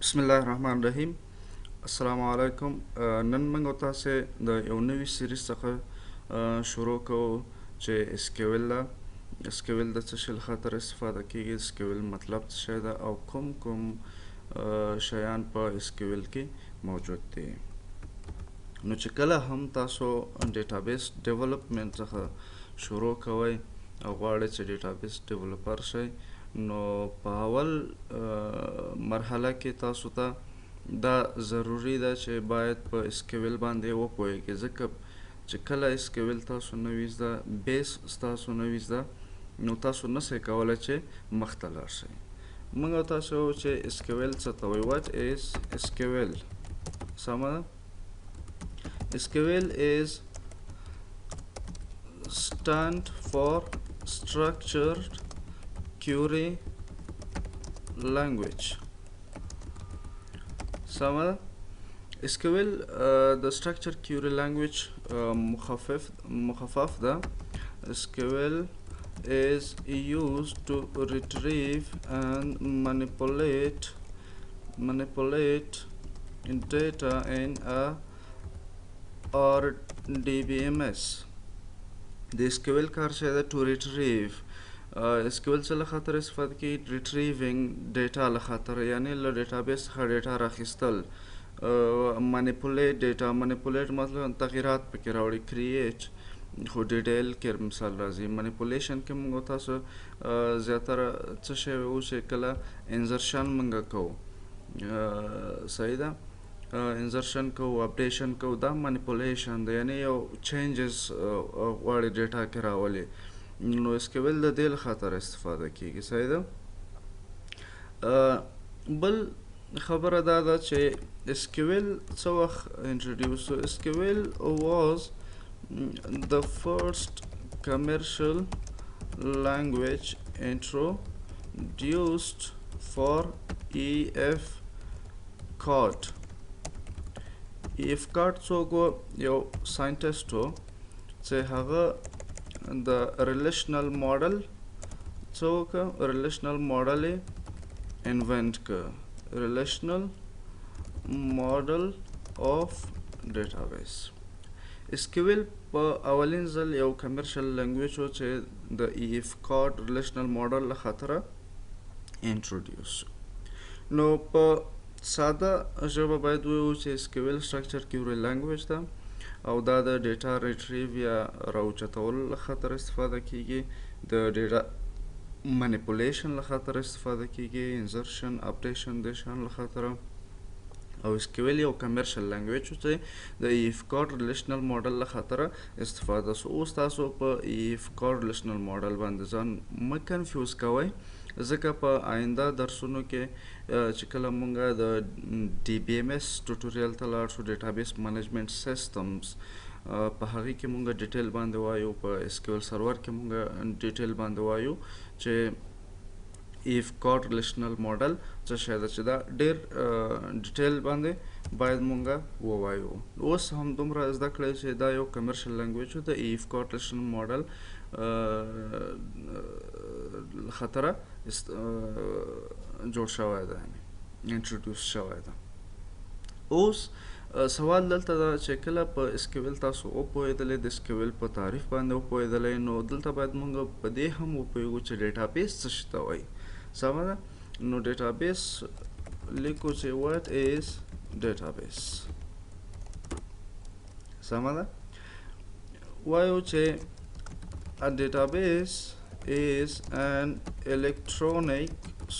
बिस्मिल्लाहिर्रहमानिर्रहीम अस्सलामु अलैकुम नन موږ تاسو د یو نوي سیریز څخه شروع کوو چې اسکیول ده. اسکیول د څه شي خاطر استفاده کیږي، اسکیول مطلب څه شی ده او کوم شیان په اسکیول کې موجود دي. نو چې کله هم تاسو ډیټابیس ډیولپمنٹ څخه شروع کوئ او غواړئ چې ډیټابیس ډیولپر شئ، نو په اول مرحله کې تاسو ته دا ضروری ده چې باید په اسکیول باندې وپوهیږئ، ځکه چې کله اسکیول تاسو نوي زده، بیس ستاسو نوي زده، نو تاسو نسئ کولی چې مخته لاړ شئ. موږ تاسو چې اسکیول څه ته وایي، what is SQL؟ سمه ده. SQL is stand for structured query language. سمه ده. SQL the structured query language مخفف ده. SQL is used to retrieve and manipulate data in a RDBMS. د SQL کار شاید to retrieve SQL څه له خاطر استفاده کوي؟ retrieving data له خاطر، یعنی له ډیټابیس څخه ډیټا راخیستل. manipulate data، manipulate مطلب تغییرات پکې راوړي. create خو ډیټیل کې مثال راځي. manipulation کې موږ تاسو زیاتره څه شی وو چې کله انزرشن موږ کوو، صحیح ده، انزرشن کوو، اپډیشن کوو، دا منیپولیشن ده، یعنی یو چینجز غواړي ډیټا کې راولي. نو اسکیول د دې له خاطر استفاده کیږي، صحیح ده. بل خبره دا ده چې اسکیول څه وخت انټروډیوس شو. اسکیول was the first commercial language introduced for EF Code. EF Code څوک و؟ یو ساینټسټ و چې هغه د ریلیشنل ماډل ریلیشنل ماډل یې انوینټ کړ. ریلیشنل ماډل آف ډیټابیس. اسکیول په اولین ځل یو کمرشل لنګویج و چې د EF Code ریلیشنل ماډل له خاطره انټروډیوس شو. نو په ساده ژبه باید ووایو چې اسکیول سټرکچر کیوري لنګویج ده او دا د ډیټا ریټریو یا راوچتولو له خاطر استفاده کیږي، د ډیټا منیپولیشن له خاطر استفاده کیږي، انزرشن اپډیشن د شان له خاطر. او اسکیول یو کمرشل لنګویج چې د EF Code ریلیشنل ماډل له خاطر استفاده سو. اوس تاسو په EF Code ریلیشنل ماډل باندې ځان مه کنفیوز کوئ، ځکه په آینده درسونو کې چې کله مونږ د DBMS ټوټوریل ته لاړ شو، ډیټابیس منیجمنټ سیسټمز، په هغې کې مونږ ډیټیل باندې وایو، په اسکیول سرور کې مونږ ډیټیل باندې وایو چې EF Code ریلیشنل ماډل څه شی ده، چې دا ډېر ډیټیل باندې باید مونږ ووایو. اوس هم دومره زده کړئ چې دا یو کمرشل لنګویج د EF Code ریلیشنل ماډل خطره جوړ شوی ده، انټروډیوس شوی ده. اوس سوال دلته ده چې کله په اسکیول تاسو وپوهېدلئ، د اسکیول په تعریف باندې وپوهېدلئ، نو دلته باید مونږ په دې هم وپوهېږو چې ډیټابیس څه شي ته وایي. سمه ده. نو ډیټابیس لیکو چې what is database. سمه ده. وایو چې a database is an electronic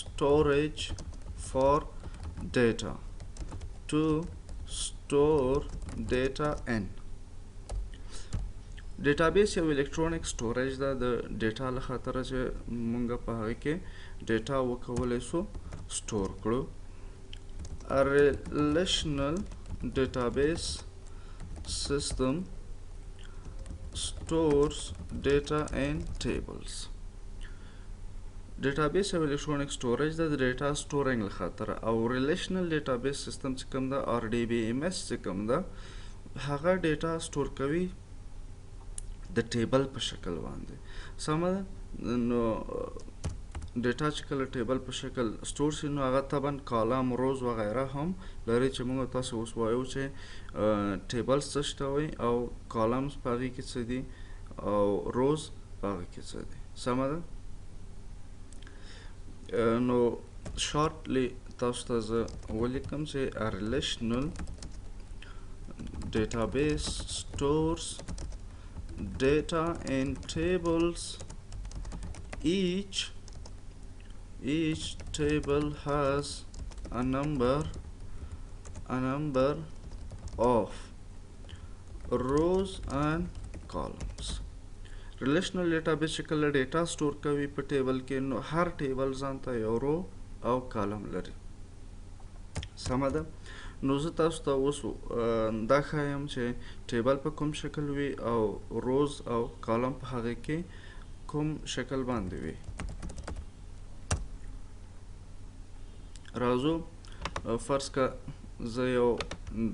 storage for data to store data in. ډیټابیس یو الکترونیک سټوریج ده د ډیټا له خاطره چې مونږ په هغې کې ډیټا وکولی سو سټور کړو. A relational database system stores data in tables. ډیټابیس یو الکترونیک سټوریج ده د ډیټا سټورینګ له خاطره، او ریلیشنل ډیټابیس سیستم چې کوم ده RDBMS چې کوم ده هغه ډیټا سټور کوي د ټیبل په شکل باندې. سمه ده. نو ډیټا چې کله ټیبل په شکل سټور شي نو هغه طبعا کالم روز وغیره هم لري چې موږ تاسو اوس وایو چې ټیبلز څه شته وي او کالمز په هغې کې څه دي او روز په هغې کې څه دي. سمه ده؟ نو شارټلی تاسو ته زه ولیکم چې a relational database stores data in tables. Each table has a number of rows and columns. relational database چې کله ډیټا سټور کوي په ټیبل کې نو هر ټیبل ځان ته یو رو او کالم لري. سمه ده؟ نو زه تاسو ته اوس دا ښایم چې ټیبل په کوم شکل وي او روز او کالم په هغې کې کوم شکل باندې وي. راځو فرض که زه یو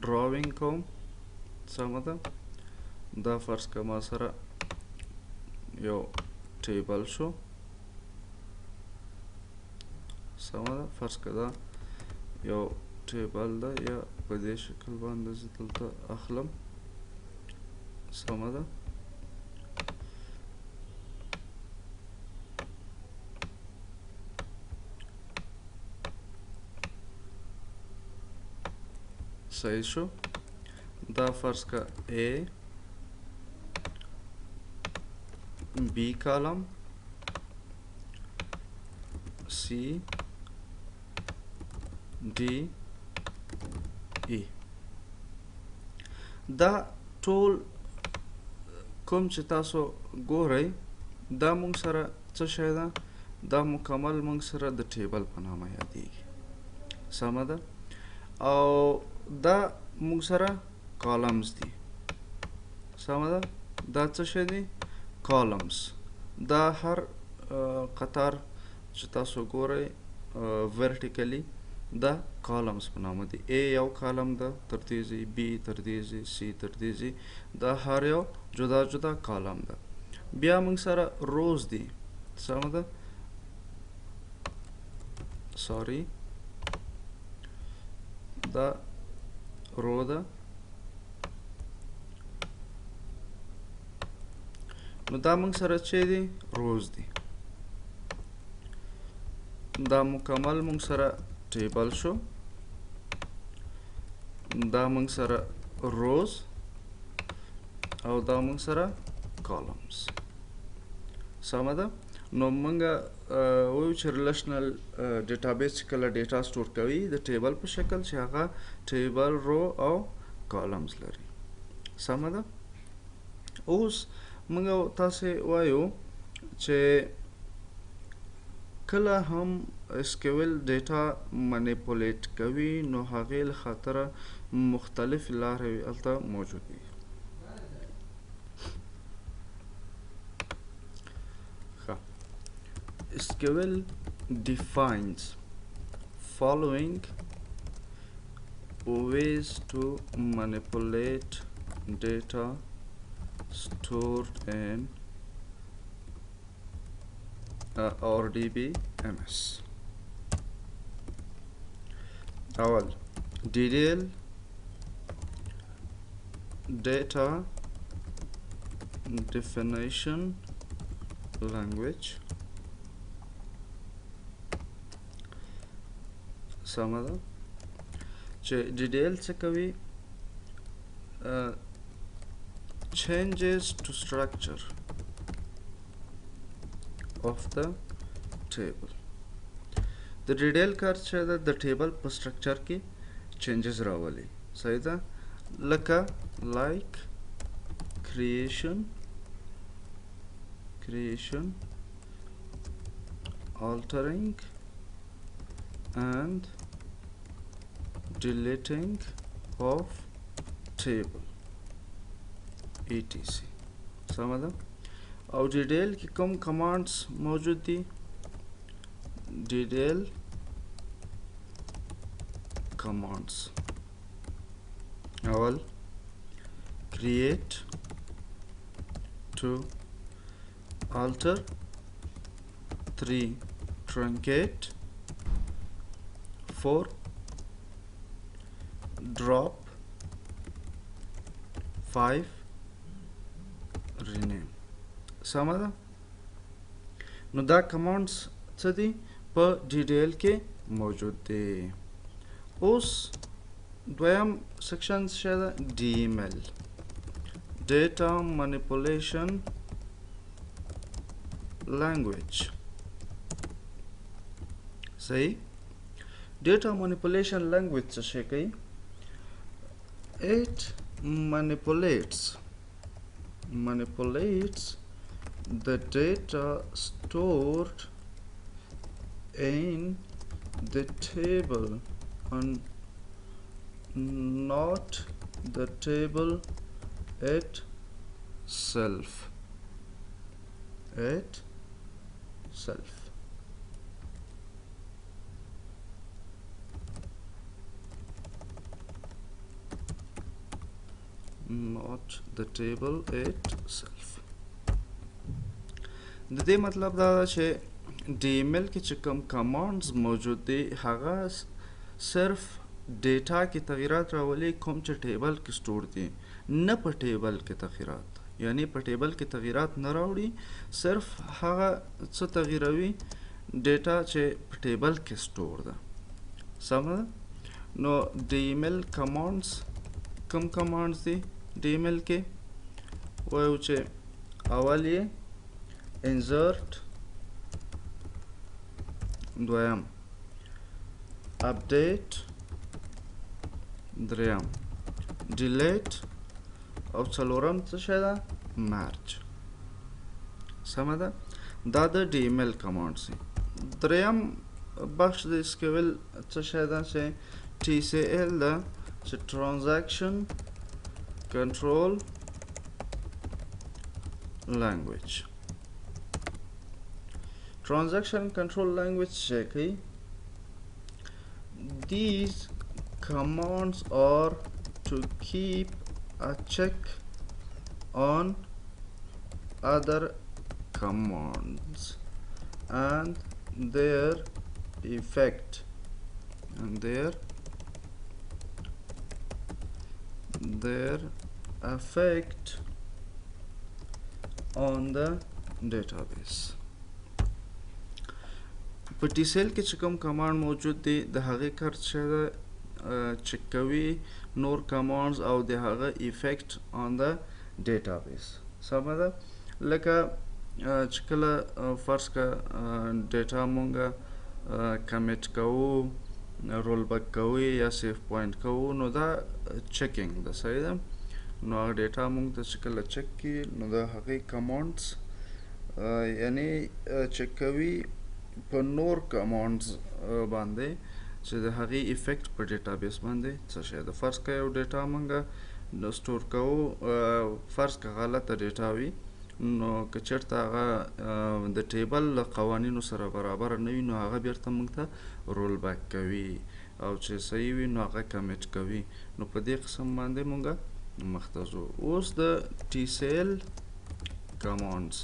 ډراوینګ کوم. سمه ده؟ دا فرض که ما سره یو ټیبل شو. سمه ده؟ فرض که دا یو ټیبل ده یا په دې شکل باندې زه دلته اخلم. سمه ده؟ صحیح شو. دا فرض که A B کالم C D E. دا ټول کوم چې تاسو ګورئ دا مونږ سره څه شی ده؟ دا مکمل مونږ سره د ټیبل په نامه یادیږي. سمه ده؟ او دا مونږ سره کالمز دي. سمه ده؟ دا څه شی دي؟ کالمز. دا هر قطار چې تاسو ګورئ ورټیکلی دا کالمز په نامه دي. A یو کالم ده تر دې ځي، B تر دې ځي، C تر دې ځي. دا هر یو جدا جدا کالم ده. بیا مونږ سره روز دي. سمه ده؟ سوري دا رو ده. نو دا مونږ سره چې دي روز دي. دا مکمل مونږ سره ټیبل شو. دا مونږ سره روز او دا مونږ سره کالمز. سمه ده؟ نو مونږ وایو چې ریلیشنل ډیټابیس چې کله ډیټا سټور کوي د ټیبل په شکل چې هغه ټیبل رو او کالمز لري. سمه ده؟ اوس مونږ تاسې وایو چې کله هم SQL ډیټا منیپولیټ کوي نو هغې له خاطره مختلف لارې هلته موجود دي. SQL defines following ways to manipulate data stored in or DBMS. أول detail data definition language. سمه ده؟ چې detail څه کوي؟ changes to structure of the table. د detail کار چې ده د ټیبل په structure کې changes راولي. صحیح ده؟ لکه like creation altering and deleting of table etc. سمه ده؟ او detail کې کوم commands موجود دي؟ detail commands. اول create to alter 3 truncate, 4 drop, 5 rename. سمه ده. نو دا کمانډس څه دي په ډیټیل کې موجود دي. اوس دویم سیکشن څه ده؟ ډي ایم ایل، ډیټا منیپولیشن لینګویج. صحیح. ډیټا منیپولیشن لینګویج څه شي کوي؟ it manipulates the data stored in the table and not the table itself. Not the table itself. د دې مطلب دا ده چې ډي ایم ایل کې چې کوم کمانډز موجود دي هغه صرف ډیټا کې تغیرات راولي کوم چې ټیبل کې سٹور دي، نه په ټیبل کې تغیرات. یعنی په ټیبل کې تغیرات نه راوړي، صرف هغه څه تغیروي ډیټا چې په ټیبل کې سٹور ده. سمه. نو ډي ایم ایل کمانډز کوم کمانډز دي ډي ایم ایل کې؟ وایو چې اول یې insert، دویم update، دریم delete، او څلورم څه شی ده؟ merge. سمه ده. دا د ډي ایم ایل کمانډز دي. دریم بخش د اسکیول څه شی ده چې ټي سی ایل ده چې transaction control language. Transaction control language څه کوي؟ These commands are to keep a check on other commands and their effect on the database. په ټي سی ایل کې چې کوم کمانډ موجود دی د هغې کار څه ده؟ چک کوي نور کمانډز او د هغه ایفیکټ آن د ډیټابیس. سمه ده. لکه چې کله فرض که ډیټا مونږه کمیټ کوو، رول بک کوو یا سیف پوینټ کوو، نو دا چیکینګ ده. صحیح ده. نو هغه ډیټا مونږ ته چې کله چک کي نو د هغې کمانډز یعنی چک کوي په نور کمانډز باندې چې د هغې ایفیکټ په ډیټابیس باندې څه شی ده. فرض که یو ډیټا مونږه سټور کوو، فرض که غلطه ډیټا وي، نو که چېرته هغه د ټیبل له قوانینو سره برابره نه وي نو هغه بیرته مونږ ته رول بیک کوي، او چې صحیح وي نو هغه کمیټ کوي. نو په دې قسم باندې مونږه مخته ځو. اوس د ټي سی ایل کمانډز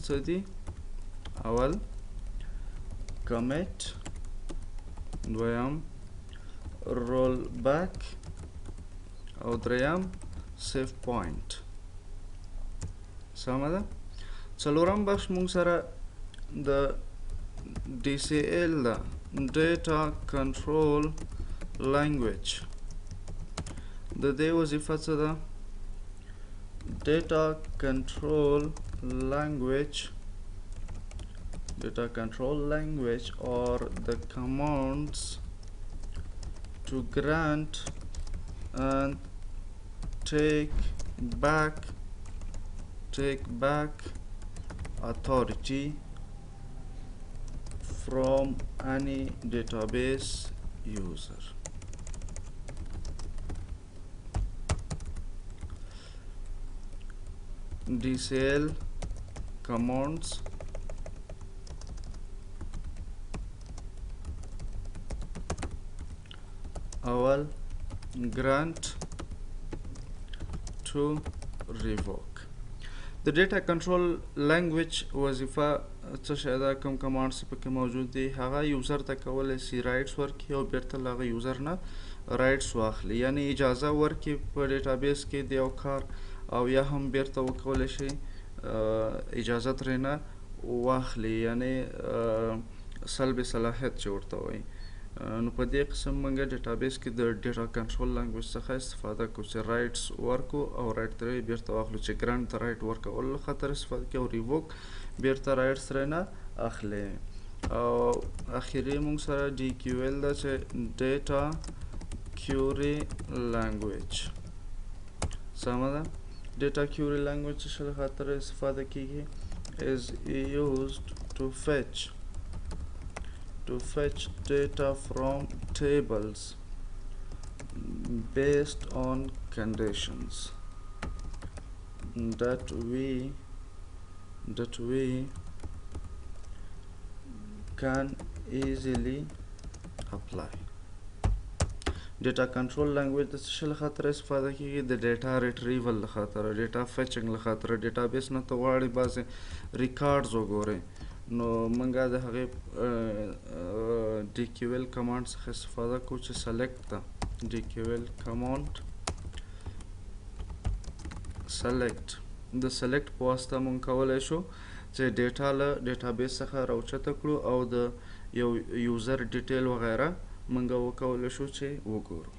څه دي؟ اول commit، دویم roll back، او دریم save point. سمه ده. څلورم بخش مونږ سره د ډي سی ایل ده data control language. د دې وظیفه څه ده؟ data control language are the commands to grant and take back authority from any database user. DCL commands اول grant to revoke. د د ډیټا کنټرول لینګویج وظیفه څه شی ده، کوم کمانډس پکې موجود دي، هغه یوزر ته کولی سي رایټس ورکړي او بیرته له هغه یوزر نه رایټس واخلي، یعنی اجازه ورکړي په ډیټابیس کې د یو کار او یا هم بیرته وکولی شي اجازه ترېنه واخلي، یعنی سلب صلاحیت چې ورته وایي. نو په دې قسم موږ ډیټابیس کې د ډیټا کنټرول لینګویج څخه استفاده کوو چې رایټس ورکو او رایټ ترې بیرته واخلو، چې ګرانټ ته رایټ ورکولو له خاطر استفاده کوي او ریووک بیرته رایټس ترېنه اخلي. او اخري موږ سره ډي کیو ایل ده چې ډیټا کیوري لینګویج. سمه ده. ډیټا کیوري لینګویج څه شي له خاطر استفاده کیږي؟ is used to fetch data from tables based on conditions that we can easily apply. ډیټا کنټرول لینګویج د څه شي له خاطر استفاده کیږي؟ د ډیټا ریټریول له خاطر، ډیټا فیچنګ له خاطر. ډیټابیس نه ته غواړي بعضې ریکارډز وګورئ، نو موږ د هغې ډي کیو ایل کمانډ څخه استفاده کوو چې سلیکټ ده. ډي کیو ایل کمانډ سلیکټ، د سلیکټ په واسطه موږ کولی شو چې ډیټا له ډیټابیس څخه راوچته کړو او د یو یوزر ډیټیل وغیره موږ وکولی شو چې وګورو.